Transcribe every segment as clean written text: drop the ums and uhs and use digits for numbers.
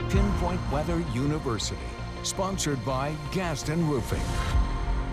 Pinpoint Weather University, sponsored by Gaston Roofing.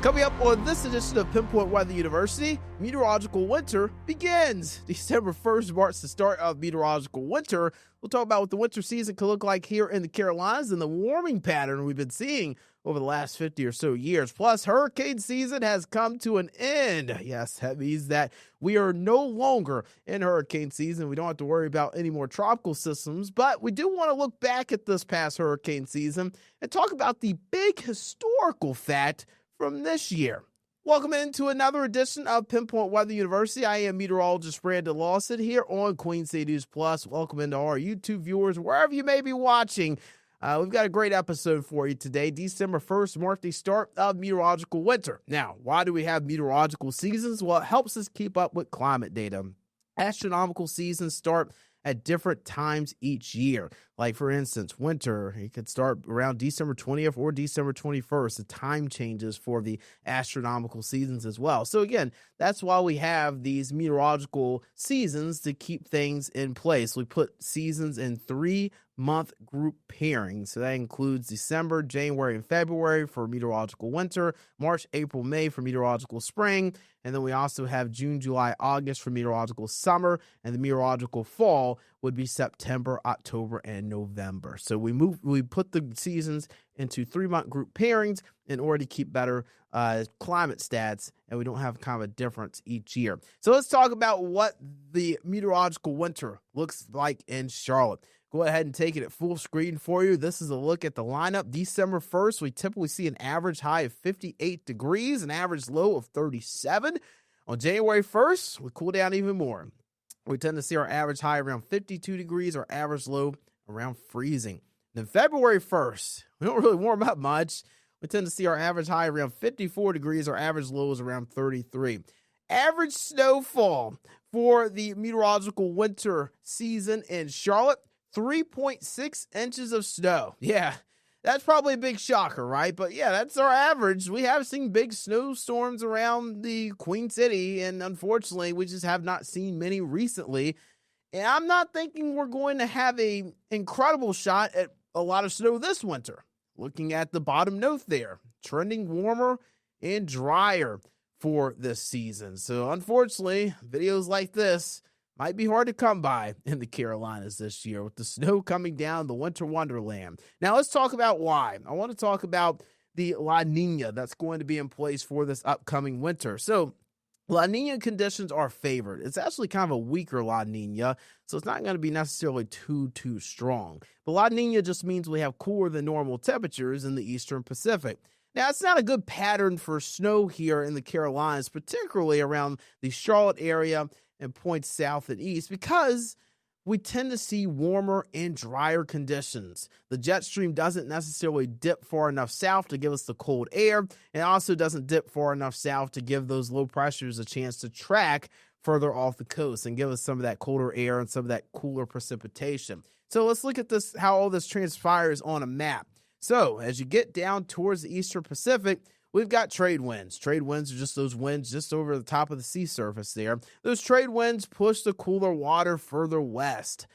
Coming up on this edition of Pinpoint Weather University, meteorological winter begins. December 1st marks the start of meteorological winter. We'll talk about what the winter season could look like here in the Carolinas and the warming pattern we've been seeing over the last 50 or so years. Plus, hurricane season has come to an end. Yes, that means that we are no longer in hurricane season. We don't have to worry about any more tropical systems, but we do want to look back at this past hurricane season and talk about the big historical fact from this year. Welcome into another edition of Pinpoint Weather University. I am meteorologist Brandon Lawson here on Queen City News Plus. Welcome into our YouTube viewers, wherever you may be watching. We've got a great episode for you today. December 1st marked the start of meteorological winter. Now, why do we have meteorological seasons? Well, it helps us keep up with climate data. Astronomical seasons start at different times each year. Like, for instance, winter, it could start around December 20th or December 21st. The time changes for the astronomical seasons as well. So again, that's why we have these meteorological seasons to keep things in place. We put seasons in 3-month group pairings. So that includes December, January, and February for meteorological winter, March, April, May for meteorological spring, and then we also have June, July, August for meteorological summer, and the meteorological fall would be September, October, and November. So we put the seasons into 3-month group pairings in order to keep better climate stats, and we don't have kind of a difference each year. So let's talk about what the meteorological winter looks like in Charlotte. Go ahead and take it at full screen for you. This is a look at the lineup. December 1st, we typically see an average high of 58 degrees, an average low of 37. On January 1st, we cool down even more. We tend to see our average high around 52 degrees, our average low around freezing. Then February 1st, we don't really warm up much. We tend to see our average high around 54 degrees, our average low is around 33. Average snowfall for the meteorological winter season in Charlotte, 3.6 inches of snow. Yeah, that's probably a big shocker, right? But yeah, that's our average. We have seen big snowstorms around the Queen City, and unfortunately, we just have not seen many recently. And I'm not thinking we're going to have an incredible shot at a lot of snow this winter. Looking at the bottom note there, trending warmer and drier for this season. So unfortunately, videos like this might be hard to come by in the Carolinas this year with the snow coming down, the winter wonderland. Now let's talk about why. I want to talk about the La Nina that's going to be in place for this upcoming winter. So La Nina conditions are favored. It's actually kind of a weaker La Nina, so it's not going to be necessarily too strong. But La Nina just means we have cooler than normal temperatures in the eastern Pacific. Now, it's not a good pattern for snow here in the Carolinas, particularly around the Charlotte area and points south and east, because we tend to see warmer and drier conditions. The jet stream doesn't necessarily dip far enough south to give us the cold air, and it also doesn't dip far enough south to give those low pressures a chance to track further off the coast and give us some of that colder air and some of that cooler precipitation. So let's look at this, how all this transpires on a map. So as you get down towards the eastern Pacific, we've got trade winds. Trade winds are just those winds just over the top of the sea surface there. Those trade winds push the cooler water further west.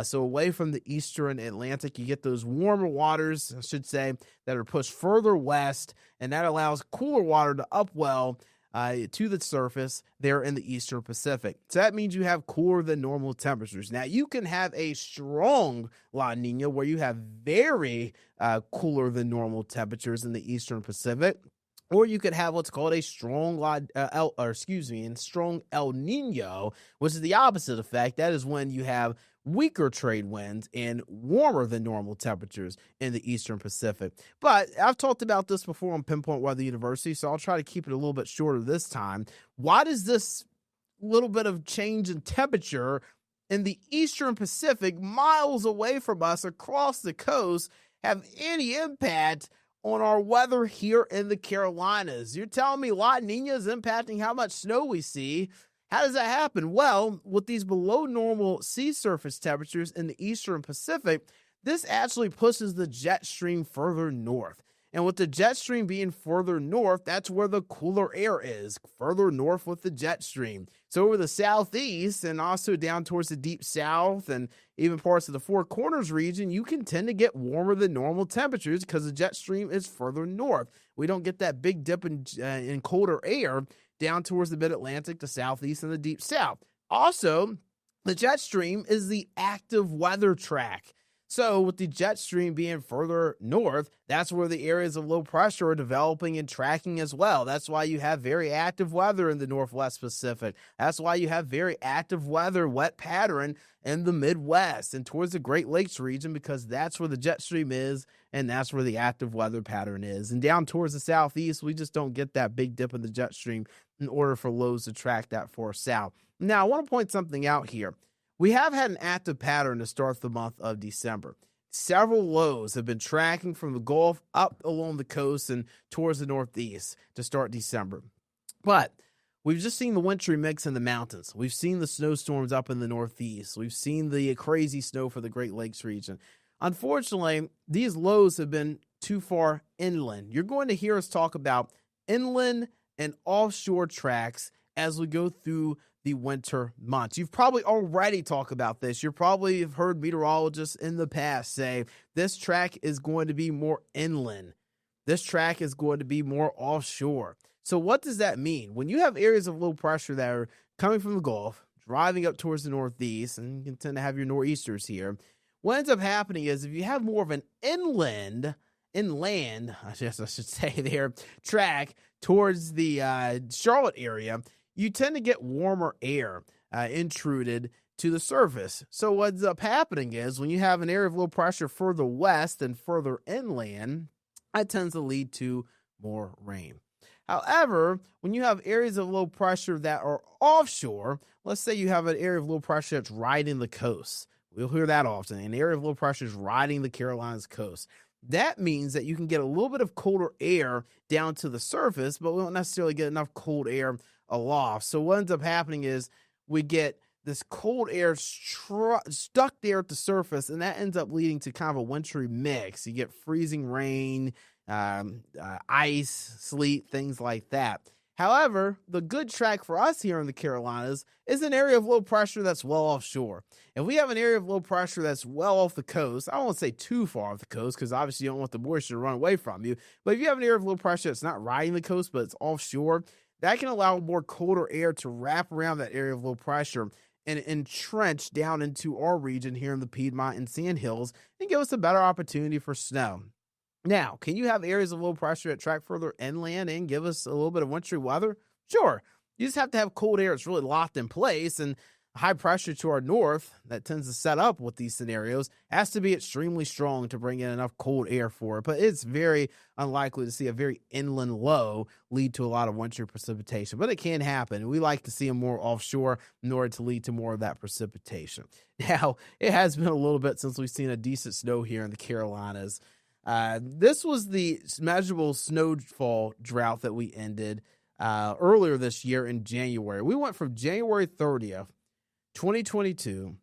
So away from the eastern Atlantic, you get those warmer waters, I should say, that are pushed further west, and that allows cooler water to upwell to the surface there in the eastern Pacific. So that means you have cooler than normal temperatures. Now, you can have a strong La Nina where you have very cooler than normal temperatures in the eastern Pacific. Or you could have what's called a strong strong El Nino, which is the opposite effect. That is when you have weaker trade winds and warmer than normal temperatures in the eastern Pacific. But I've talked about this before on Pinpoint Weather University, so I'll try to keep it a little bit shorter this time. Why does this little bit of change in temperature in the eastern Pacific, miles away from us across the coast, have any impact on our weather here in the Carolinas? You're telling me La Nina is impacting how much snow we see. How does that happen? Well, with these below normal sea surface temperatures in the eastern Pacific, this actually pushes the jet stream further north. And with the jet stream being further north, that's where the cooler air is, further north with the jet stream. So over the southeast and also down towards the deep south and even parts of the Four Corners region, you can tend to get warmer than normal temperatures because the jet stream is further north. We don't get that big dip in colder air down towards the mid-Atlantic, the southeast, and the deep south. Also, the jet stream is the active weather track. So with the jet stream being further north, that's where the areas of low pressure are developing and tracking as well. That's why you have very active weather in the Northwest Pacific. That's why you have very active weather, wet pattern in the Midwest and towards the Great Lakes region, because that's where the jet stream is and that's where the active weather pattern is. And down towards the southeast, we just don't get that big dip in the jet stream in order for lows to track that far south. Now, I want to point something out here. We have had an active pattern to start the month of December. Several lows have been tracking from the Gulf up along the coast and towards the northeast to start December. But we've just seen the wintry mix in the mountains. We've seen the snowstorms up in the northeast. We've seen the crazy snow for the Great Lakes region. Unfortunately, these lows have been too far inland. You're going to hear us talk about inland and offshore tracks as we go through the winter months. You've probably already talked about this. You probably have heard meteorologists in the past say this track is going to be more inland. This track is going to be more offshore. So what does that mean? When you have areas of low pressure that are coming from the Gulf, driving up towards the northeast, and you can tend to have your nor'easters here, what ends up happening is if you have more of an inland, I guess I should say there, track towards the Charlotte area, you tend to get warmer air intruded to the surface. So what ends up happening is when you have an area of low pressure further west and further inland, that tends to lead to more rain. However, when you have areas of low pressure that are offshore, let's say you have an area of low pressure that's riding the coast. We'll hear that often. An area of low pressure is riding the Carolinas coast. That means that you can get a little bit of colder air down to the surface, but we don't necessarily get enough cold air aloft. So what ends up happening is we get this cold air stuck there at the surface, and that ends up leading to kind of a wintry mix. You get freezing rain, ice, sleet, things like that. However, the good track for us here in the Carolinas is an area of low pressure that's well offshore. If we have an area of low pressure that's well off the coast, I won't say too far off the coast because obviously you don't want the moisture to run away from you. But if you have an area of low pressure that's not riding the coast but it's offshore, that can allow more colder air to wrap around that area of low pressure and entrench down into our region here in the Piedmont and Sandhills and give us a better opportunity for snow. Now, can you have areas of low pressure that track further inland and give us a little bit of wintry weather? Sure. You just have to have cold air that's really locked in place, and high pressure to our north that tends to set up with these scenarios has to be extremely strong to bring in enough cold air for it. But it's very unlikely to see a very inland low lead to a lot of wintry precipitation. But it can happen. We like to see them more offshore in order to lead to more of that precipitation. Now, it has been a little bit since we've seen a decent snow here in the Carolinas. This was the measurable snowfall drought that we ended earlier this year in January. We went from January 30th, 2022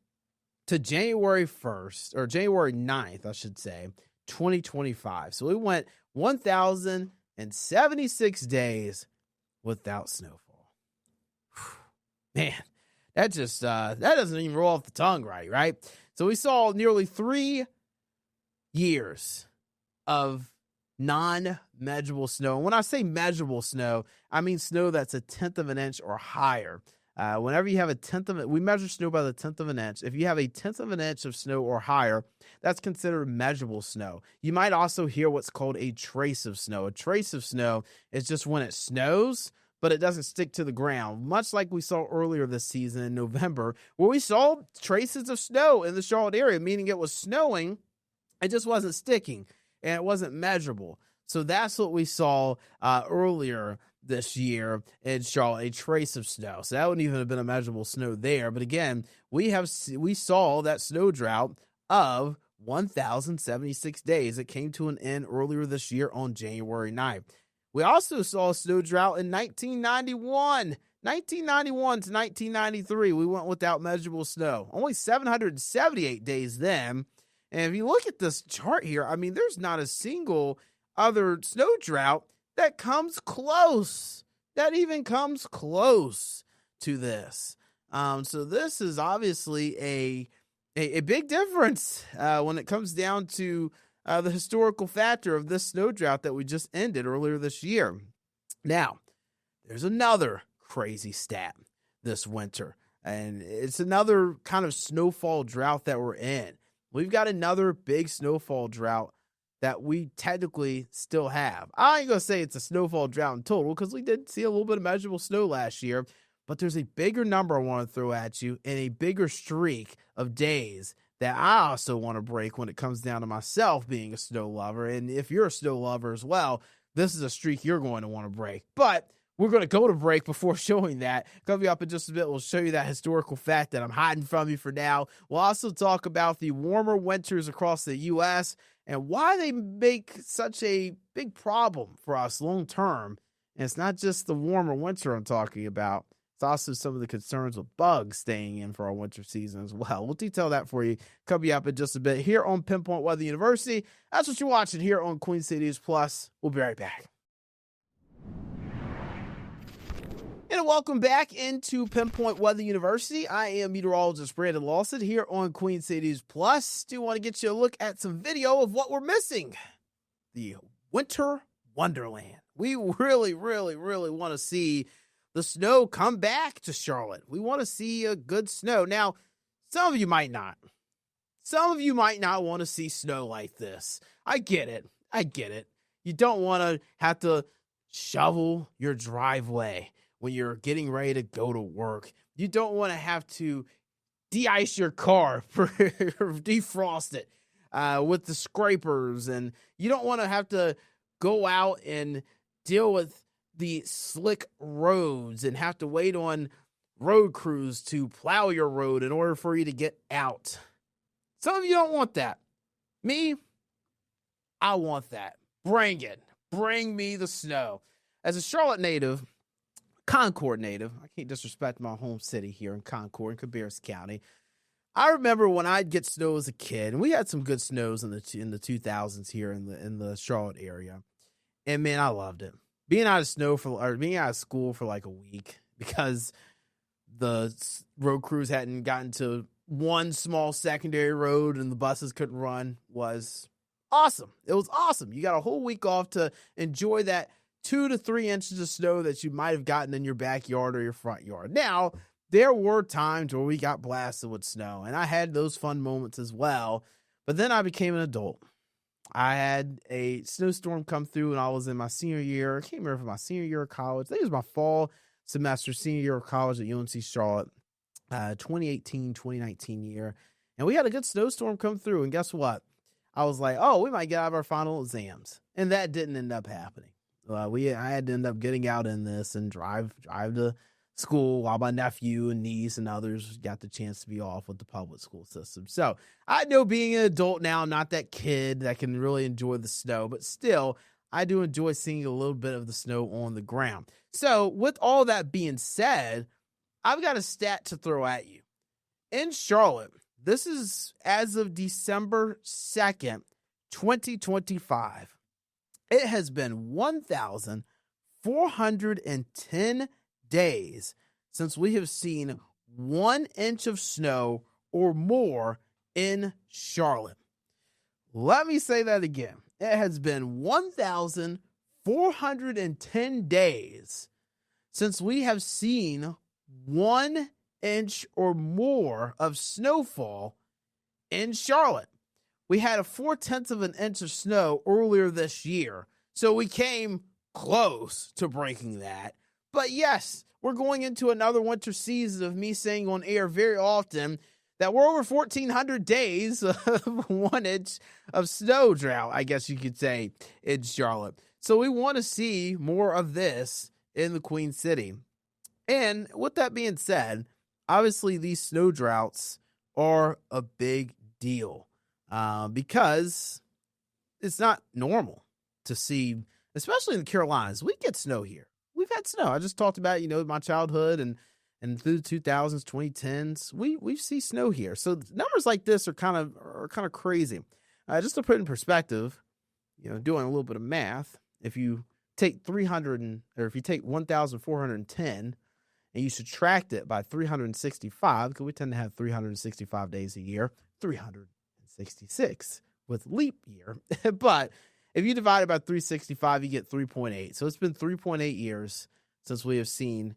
to January 1st, or January 9th, I should say, 2025. So we went 1,076 days without snowfall. Man, that just, that doesn't even roll off the tongue right? So we saw nearly 3 years of non-measurable snow. And when I say measurable snow, I mean snow that's 1/10 of an inch or higher. Whenever you have we measure snow by the 1/10 of an inch. If you have 1/10 of an inch of snow or higher, that's considered measurable snow. You might also hear what's called a trace of snow. A trace of snow is just when it snows, but it doesn't stick to the ground, much like we saw earlier this season in November, where we saw traces of snow in the Charlotte area, meaning it was snowing, it just wasn't sticking, and it wasn't measurable. So that's what we saw earlier this year in Charlotte, a trace of snow. So that wouldn't even have been a measurable snow there. But again, we saw that snow drought of 1,076 days. It came to an end earlier this year on January 9th. We also saw a snow drought in 1991. 1991 to 1993, we went without measurable snow. Only 778 days then. And if you look at this chart here, I mean, there's not a single other snow drought that comes close, that even comes close to this. So this is obviously a big difference when it comes down to the historical factor of this snow drought that we just ended earlier this year. Now, there's another crazy stat this winter, and it's another kind of snowfall drought that we're in. We've got another big snowfall drought that we technically still have. I ain't going to say it's a snowfall drought in total because we did see a little bit of measurable snow last year, but there's a bigger number I want to throw at you and a bigger streak of days that I also want to break when it comes down to myself being a snow lover. And if you're a snow lover as well, this is a streak you're going to want to break. But we're going to go to break before showing that. Coming up in just a bit, we'll show you that historical fact that I'm hiding from you for now. We'll also talk about the warmer winters across the U.S. and why they make such a big problem for us long term. And it's not just the warmer winter I'm talking about. It's also some of the concerns with bugs staying in for our winter season as well. We'll detail that for you coming up in just a bit here on Pinpoint Weather University. That's what you're watching here on Queen City News Plus. We'll be right back. And welcome back into Pinpoint Weather University. I am meteorologist Brandon Lawson here on Queen City News Plus. Do want to get you a look at some video of what we're missing. The winter wonderland. We really want to see the snow come back to Charlotte. We want to see a good snow. Now, some of you might not. Some of you might not want to see snow like this. I get it. You don't want to have to shovel your driveway when you're getting ready to go to work. You don't want to have to de-ice your car or defrost it with the scrapers. And you don't want to have to go out and deal with the slick roads and have to wait on road crews to plow your road in order for you to get out. Some of you don't want that. Me, I want that. Bring it. Bring me the snow. As a Charlotte native, Concord native, I can't disrespect my home city here in Concord in Cabarrus County. I remember when I'd get snow as a kid, and we had some good snows in the 2000s here in the Charlotte area. And man, I loved it. Being out of school for like a week because the road crews hadn't gotten to one small secondary road and the buses couldn't run was awesome. It was awesome. You got a whole week off to enjoy that 2 to 3 inches of snow that you might have gotten in your backyard or your front yard. Now, there were times where we got blasted with snow, and I had those fun moments as well. But then I became an adult. I had a snowstorm come through and I was in my senior year. I can't remember if it was my senior year of college. I think it was my fall semester, senior year of college at UNC Charlotte, 2018, 2019 year. And we had a good snowstorm come through. And guess what? I was like, oh, we might get out of our final exams. And that didn't end up happening. I had to end up getting out in this and drive to school while my nephew and niece and others got the chance to be off with the public school system. So I know being an adult now, I'm not that kid that can really enjoy the snow, but still, I do enjoy seeing a little bit of the snow on the ground. So with all that being said, I've got a stat to throw at you. In Charlotte, this is as of December 2nd, 2025. It has been 1,410 days since we have seen 1 inch of snow or more in Charlotte. Let me say that again. It has been 1,410 days since we have seen 1 inch or more of snowfall in Charlotte. We had a 0.4 of an inch of snow earlier this year, so we came close to breaking that. But yes, we're going into another winter season of me saying on air very often that we're over 1,400 days of 1 inch of snow drought, I guess you could say, in Charlotte. So we want to see more of this in the Queen City. And with that being said, obviously these snow droughts are a big deal because it's not normal to see, especially in the Carolinas. We get snow here. We've had snow. I just talked about, my childhood and through the 2000s, 2010s, we see snow here. So numbers like this are kind of crazy. Just to put it in perspective, doing a little bit of math, if you take 1,410 and you subtract it by 365, because we tend to have 365 days a year, 366 with leap year. But if you divide it by 365, you get 3.8. So it's been 3.8 years since we have seen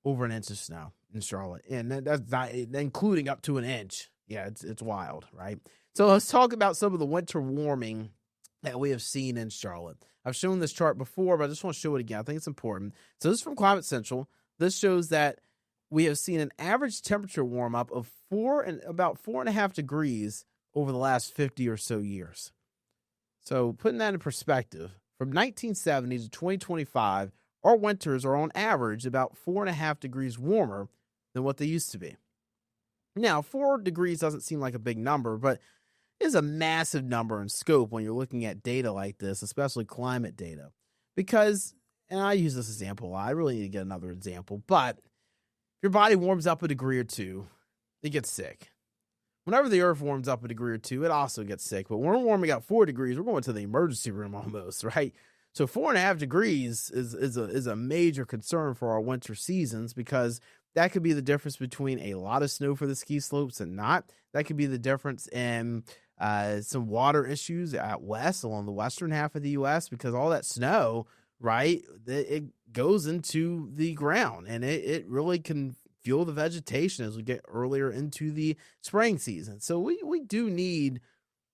over an inch of snow in Charlotte. And that's not including up to an inch. Yeah, it's wild, right? So let's talk about some of the winter warming that we have seen in Charlotte. I've shown this chart before, but I just want to show it again. I think it's important. So this is from Climate Central. This shows that we have seen an average temperature warm up of about 4.5 degrees over the last 50 or so years. So putting that in perspective, from 1970 to 2025, our winters are on average about 4.5 degrees warmer than what they used to be. Now, 4 degrees doesn't seem like a big number, but it is a massive number in scope when you're looking at data like this, especially climate data. Because, and I use this example a lot, I really need to get another example, but if your body warms up a degree or two, it gets sick. Whenever the earth warms up a degree or two, it also gets sick. But when we're warming up 4 degrees, we're going to the emergency room almost, right? So 4.5 degrees is a major concern for our winter seasons, because that could be the difference between a lot of snow for the ski slopes and not. That could be the difference in some water issues out west along the western half of the U.S. because all that snow, right, it goes into the ground, and it really can fuel the vegetation as we get earlier into the spring season. So we do need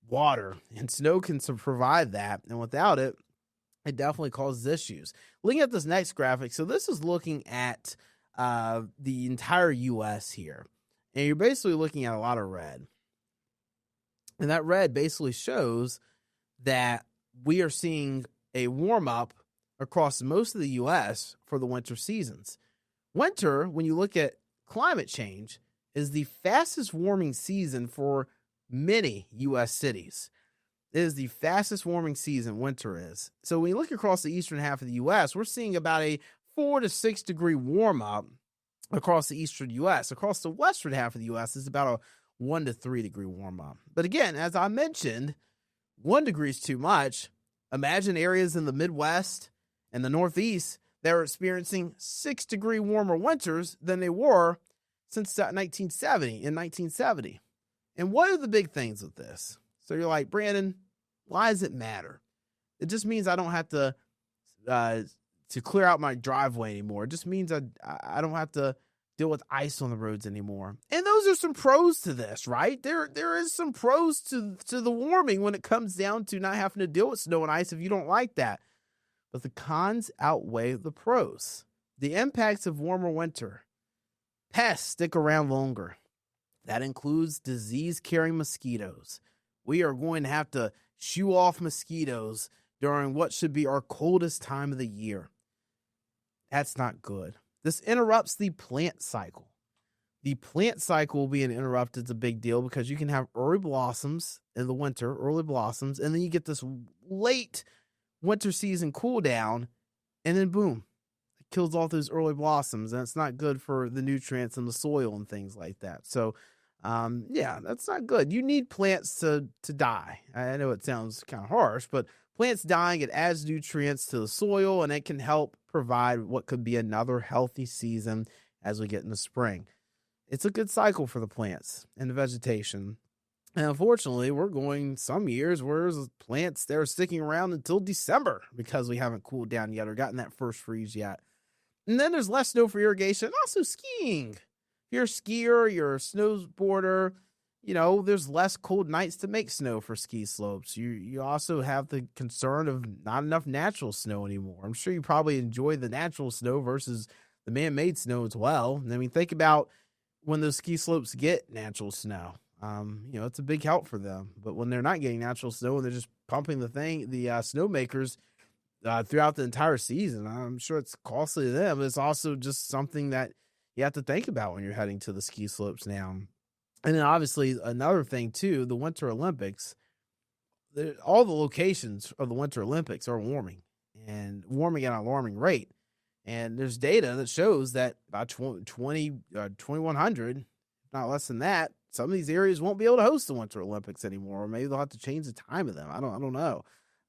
water, and snow can provide that, and without it, it definitely causes issues. Looking at this next graphic, so this is looking at the entire U.S. here, and you're basically looking at a lot of red. And that red basically shows that we are seeing a warm-up across most of the U.S. for the winter seasons. Winter, when you look at climate change, is the fastest warming season for many U.S. cities. It is the fastest warming season, winter is. So when you look across the eastern half of the U.S., we're seeing about a 4 to 6 degree warm-up across the eastern U.S. Across the western half of the U.S., it's about a 1 to 3 degree warm up. But again, as I mentioned, 1 degree is too much. Imagine areas in the Midwest and the Northeast that are experiencing 6 degree warmer winters than they were since 1970. And what are the big things with this? So you're like, Brandon, why does it matter? It just means I don't have to clear out my driveway anymore. It just means I don't have to deal with ice on the roads anymore. And those are some pros to this, right? There is some pros to the warming when it comes down to not having to deal with snow and ice if you don't like that. But the cons outweigh the pros. The impacts of warmer winter. Pests stick around longer. That includes disease-carrying mosquitoes. We are going to have to shoo off mosquitoes during what should be our coldest time of the year. That's not good. This interrupts the plant cycle. The plant cycle being interrupted is a big deal because you can have early blossoms in the winter, and then you get this late winter season cool down, and then boom, it kills off those early blossoms, and it's not good for the nutrients in the soil and things like that. So, that's not good. You need plants to die. I know it sounds kind of harsh, but plants dying, it adds nutrients to the soil, and it can help provide what could be another healthy season as we get into spring. It's a good cycle for the plants and the vegetation. And unfortunately, we're going some years where plants, they're sticking around until December because we haven't cooled down yet or gotten that first freeze yet. And then there's less snow for irrigation, also skiing. If you're a skier, you're a snowboarder, there's less cold nights to make snow for ski slopes. You also have the concern of not enough natural snow anymore. I'm sure you probably enjoy the natural snow versus the man-made snow as well. I mean, think about when those ski slopes get natural snow. It's a big help for them. But when they're not getting natural snow and they're just pumping the snow makers throughout the entire season, I'm sure it's costly to them. It's also just something that you have to think about when you're heading to the ski slopes now. And then obviously another thing too, the Winter Olympics, all the locations of the Winter Olympics are warming at an alarming rate. And there's data that shows that by 2100, not less than that, some of these areas won't be able to host the Winter Olympics anymore, or maybe they'll have to change the time of them. I don't know.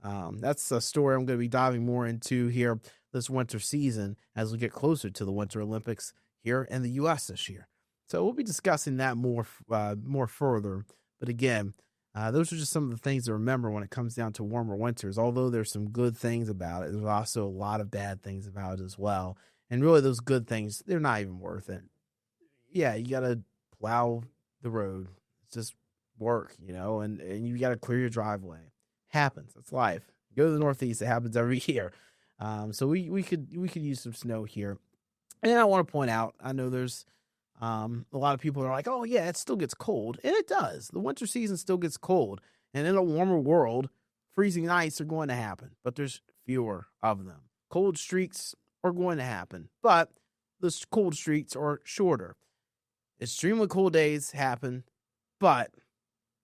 That's a story I'm going to be diving more into here this winter season as we get closer to the Winter Olympics here in the U.S. this year. So we'll be discussing that more further. But again, those are just some of the things to remember when it comes down to warmer winters. Although there's some good things about it, there's also a lot of bad things about it as well. And really, those good things, they're not even worth it. Yeah, you got to plow the road. It's just work, and you got to clear your driveway. Happens. It's life. Go to the Northeast. It happens every year. So we could use some snow here. And I want to point out, I know there's a lot of people are like, oh yeah, it still gets cold. And it does. The winter season still gets cold. And in a warmer world, freezing nights are going to happen, but there's fewer of them. Cold streaks are going to happen, but the cold streaks are shorter. Extremely cold days happen, but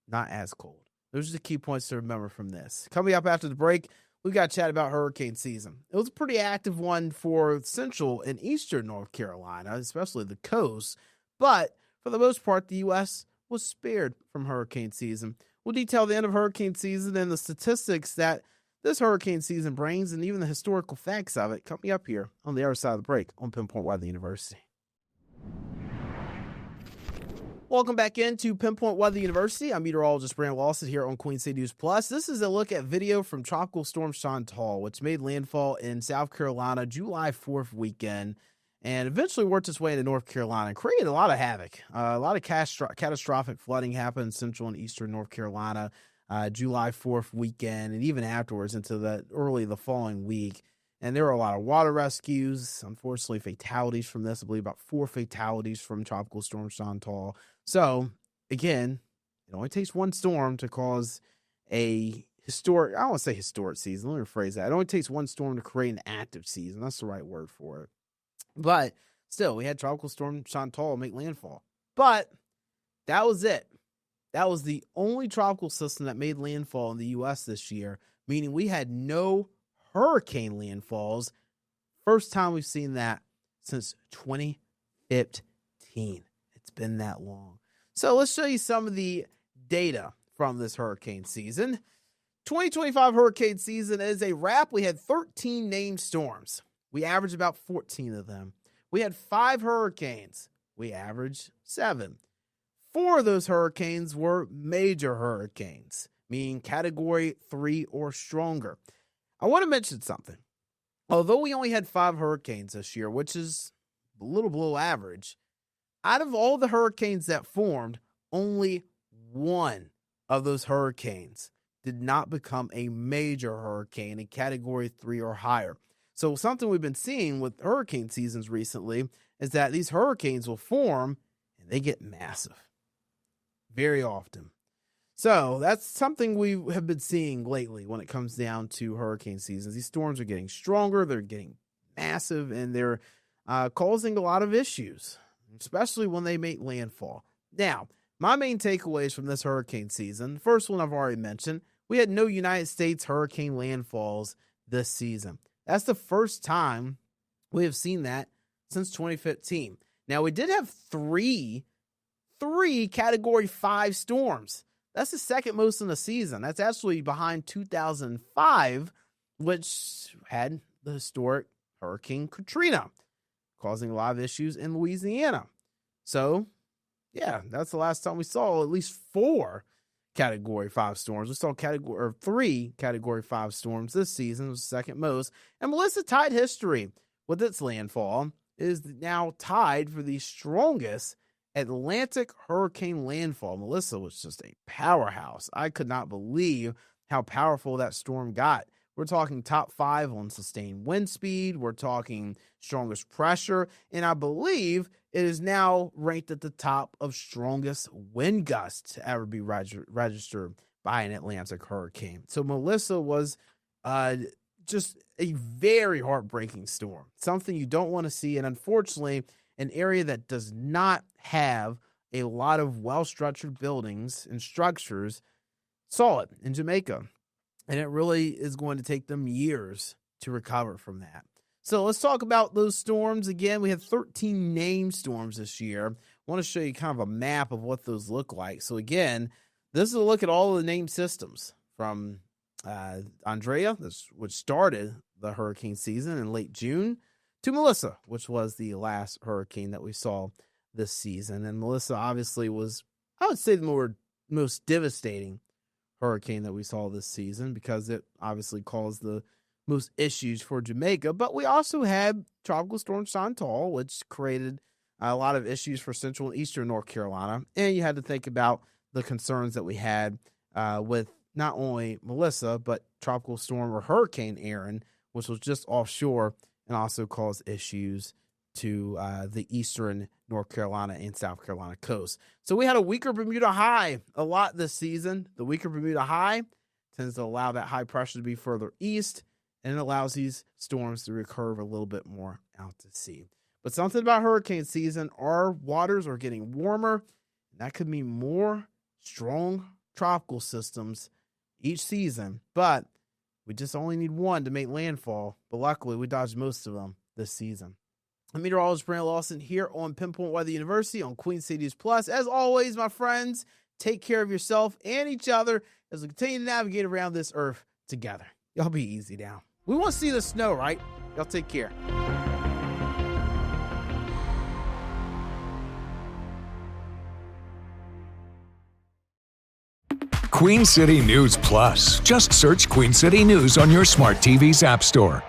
not as cold. Those are the key points to remember from this. Coming up after the break, we got to chat about hurricane season. It was a pretty active one for central and eastern North Carolina, especially the coast. But for the most part, the U.S. was spared from hurricane season. We'll detail the end of hurricane season and the statistics that this hurricane season brings and even the historical facts of it coming up here on the other side of the break on Pinpoint Weather University. Welcome back into Pinpoint Weather University. I'm meteorologist Brandon Lawson here on Queen City News Plus. This is a look at video from Tropical Storm Chantal, which made landfall in South Carolina July 4th weekend and eventually worked its way into North Carolina and created a lot of havoc. A lot of catastrophic flooding happened in central and eastern North Carolina July 4th weekend and even afterwards into the following week. And there were a lot of water rescues, unfortunately fatalities from this. I believe about 4 fatalities from Tropical Storm Chantal. So, again, it only takes one storm to cause a historic, I don't want to say historic season, let me rephrase that. It only takes one storm to create an active season. That's the right word for it. But still, we had Tropical Storm Chantal make landfall. But that was it. That was the only tropical system that made landfall in the U.S. this year, meaning we had no hurricane landfalls. First time we've seen that since 2015. It's been that long. So let's show you some of the data from this hurricane season. 2025 hurricane season is a wrap. We had 13 named storms. We averaged about 14 of them. We had 5 hurricanes. We averaged 7. 4 of those hurricanes were major hurricanes, meaning category 3 or stronger. I want to mention something. Although we only had 5 hurricanes this year, which is a little below average, out of all the hurricanes that formed, only one of those hurricanes did not become a major hurricane in category 3 or higher. So something we've been seeing with hurricane seasons recently is that these hurricanes will form and they get massive very often. So that's something we have been seeing lately when it comes down to hurricane seasons. These storms are getting stronger, they're getting massive, and they're causing a lot of issues, especially when they make landfall. Now, my main takeaways from this hurricane season, the first one I've already mentioned, we had no United States hurricane landfalls this season. That's the first time we have seen that since 2015. Now, we did have three category 5 storms. That's the second most in the season. That's actually behind 2005, which had the historic Hurricane Katrina, causing a lot of issues in Louisiana. So, yeah, that's the last time we saw at least 4 category 5 storms. We saw 3 category 5 storms this season, was the second most. And Melissa tied history with its landfall. It is now tied for the strongest Atlantic hurricane landfall. Melissa was just a powerhouse. I could not believe how powerful that storm got. We're talking top 5 on sustained wind speed. We're talking strongest pressure. And I believe it is now ranked at the top of strongest wind gusts to ever be registered by an Atlantic hurricane. So Melissa was just a very heartbreaking storm. Something you don't want to see. And unfortunately, an area that does not have a lot of well-structured buildings and structures saw it in Jamaica. And it really is going to take them years to recover from that. So let's talk about those storms. Again, we had 13 named storms this year. I want to show you kind of a map of what those look like. So again, this is a look at all of the named systems from Andrea, which started the hurricane season in late June, to Melissa, which was the last hurricane that we saw this season. And Melissa obviously was, I would say, the most devastating hurricane that we saw this season because it obviously caused the most issues for Jamaica. But we also had Tropical Storm Chantal, which created a lot of issues for central and eastern North Carolina. And you had to think about the concerns that we had with not only Melissa, but Tropical Storm or Hurricane Aaron, which was just offshore and also caused issues to the eastern North Carolina and South Carolina coast. So we had a weaker Bermuda high a lot this season. The weaker Bermuda high tends to allow that high pressure to be further east, and it allows these storms to recurve a little bit more out to sea. But something about hurricane season, our waters are getting warmer, and that could mean more strong tropical systems each season. But we just only need one to make landfall, but luckily we dodged most of them this season. I'm meteorologist Brandon Lawson here on Pinpoint Weather University on Queen City News Plus. As always, my friends, take care of yourself and each other as we continue to navigate around this earth together. Y'all be easy now. We want to see the snow, right? Y'all take care. Queen City News Plus. Just search Queen City News on your smart TV's app store.